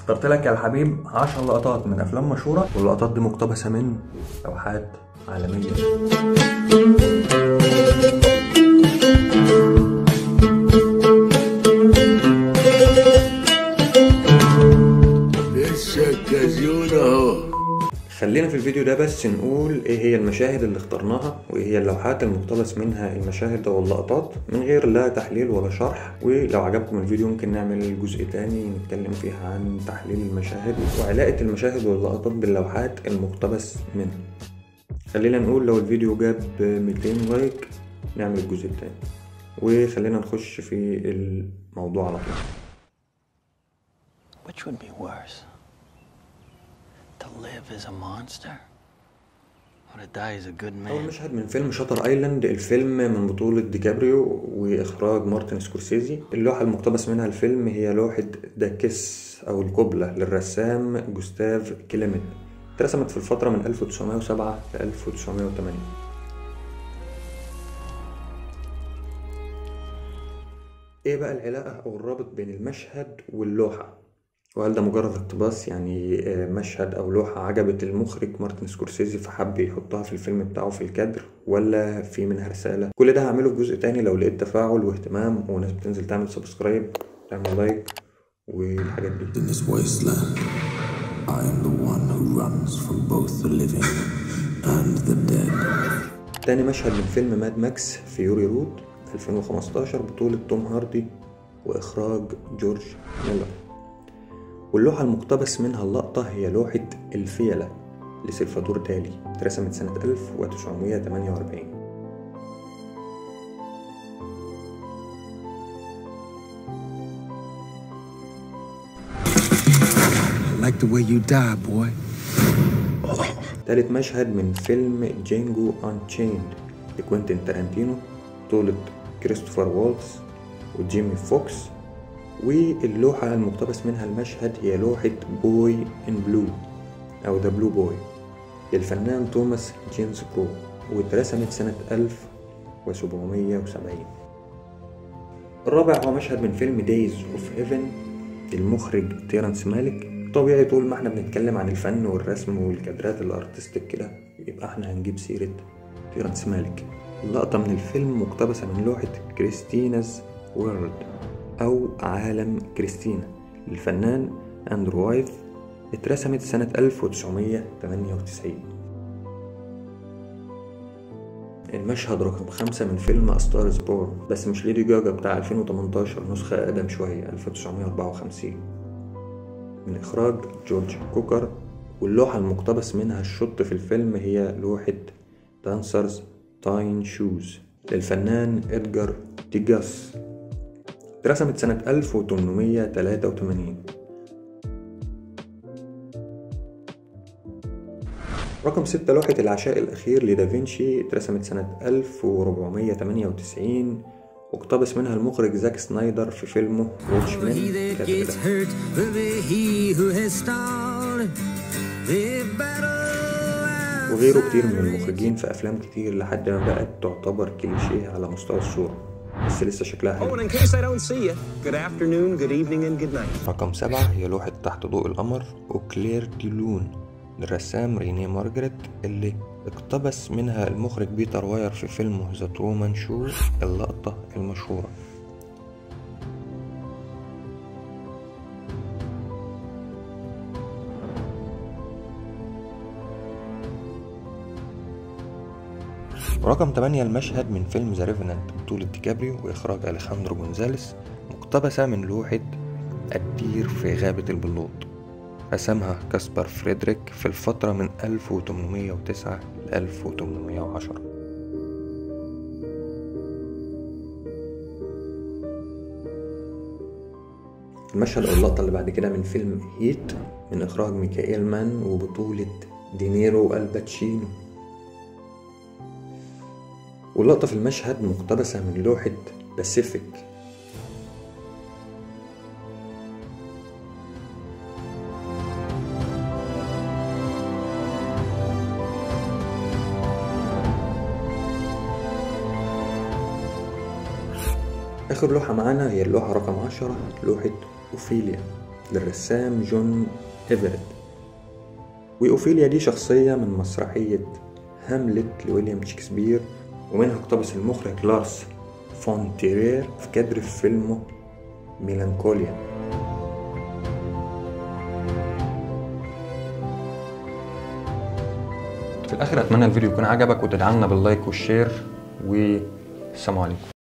اخترت لك يا الحبيب 10 لقطات من افلام مشهوره، واللقطات دي مقتبسه من لوحات عالميه. لسه الكازيون اهو. خلينا في الفيديو ده بس نقول ايه هي المشاهد اللي اخترناها، وايه هي اللوحات المقتبس منها المشاهد واللقطات، من غير لا تحليل ولا شرح. ولو عجبكم الفيديو ممكن نعمل جزء تاني نتكلم فيها عن تحليل المشاهد وعلاقة المشاهد واللقطات باللوحات المقتبس منها. خلينا نقول لو الفيديو جاب 200 لايك نعمل الجزء التاني، وخلينا نخش في الموضوع على طول. Which would be worse? To live as a monster or to die as a good man? أول مشهد من فيلم شاتر ايلاند، الفيلم من بطولة ديكابريو وإخراج مارتن سكورسيزي. اللوحة المقتبس منها الفيلم هي لوحة دا كيس أو القبلة للرسام جوستاف كليمت، اترسمت في الفترة من 1907 ل 1908. ايه بقى العلاقة أو الرابط بين المشهد واللوحة؟ وهل ده مجرد اقتباس، يعني مشهد أو لوحة عجبت المخرج مارتن سكورسيزي فحب يحطها في الفيلم بتاعه في الكادر، ولا في منها رسالة؟ كل ده هعمله في جزء تاني لو لقيت تفاعل واهتمام وناس بتنزل تعمل سبسكرايب تعمل لايك والحاجات دي. In this wasteland, I am the one who runs from both the living and the dead. تاني مشهد من فيلم ماد ماكس فيوري رود 2015، بطولة توم هاردي وإخراج جورج ميلر. واللوحة المقتبس منها اللقطة هي لوحة الفيلة لسلفادور دالي، اترسمت سنة 1948. I like the way you die, boy. تالت مشهد من فيلم جينجو أنشيند لكوينتين تارانتينو، بطولة كريستوفر والتز وجيمي فوكس. واللوحة المقتبس منها المشهد هي لوحة بوي إن بلو أو ذا بلو بوي للفنان توماس جيمس برو، واترسمت سنة 1770. الرابع هو مشهد من فيلم دايز اوف هيفن للمخرج تيرنس مالك. طبيعي طول ما احنا بنتكلم عن الفن والرسم والكادرات الارتستيك كده يبقى احنا هنجيب سيرة تيرنس مالك. اللقطة من الفيلم مقتبسة من لوحة كريستينا's وورلد أو عالم كريستينا للفنان أندرو وايث، اترسمت سنة 1998. المشهد رقم 5 من فيلم A Star is Born، بس مش ليدي جاجا بتاع 2018، نسخة أقدم شوية 1954 من إخراج جورج كوكر. واللوحة المقتبس منها الشوت في الفيلم هي لوحة دانسرز تاين شوز للفنان إدجار ديجاس، اترسمت سنة 1883. رقم 6 لوحة العشاء الأخير لدافنشي، اترسمت سنة 1498 واقتبس منها المخرج زاك سنايدر في فيلمه واتشمان. وغيره كتير من المخرجين في أفلام كتير لحد ما بقت تعتبر كليشيه على مستوى الصورة، بس لسه شكلها حلو. رقم 7 هي لوحة تحت ضوء القمر وكلير دي لون للرسام رينيه مارجريت، اللي اقتبس منها المخرج بيتر واير في فيلمه ذا ترومان شو اللقطة المشهورة. رقم 8 المشهد من فيلم ذا ريفنانت بطولة ديكابريو وإخراج أليخاندرو جونزاليس، مقتبسة من لوحة الدير في غابة البلوط، رسمها كاسبر فريدريك في الفترة من 1809 ل 1810. المشهد أو اللقطة اللي بعد كده من فيلم هيت من إخراج ميكائيل مان وبطولة دينيرو والباتشينو. واللقطة في المشهد مقتبسة من لوحة باسيفيك. آخر لوحة معانا هي اللوحة رقم 10، لوحة أوفيليا للرسام جون إيفرت. وأوفيليا دي شخصية من مسرحية هاملت لويليام شكسبير، ومنها اقتبس المخرج لارس فون تيرير في كادر في فيلمه ميلانكوليا. في الآخر أتمنى الفيديو يكون عجبك، وتدعمنا باللايك والشير، والسلام عليكم.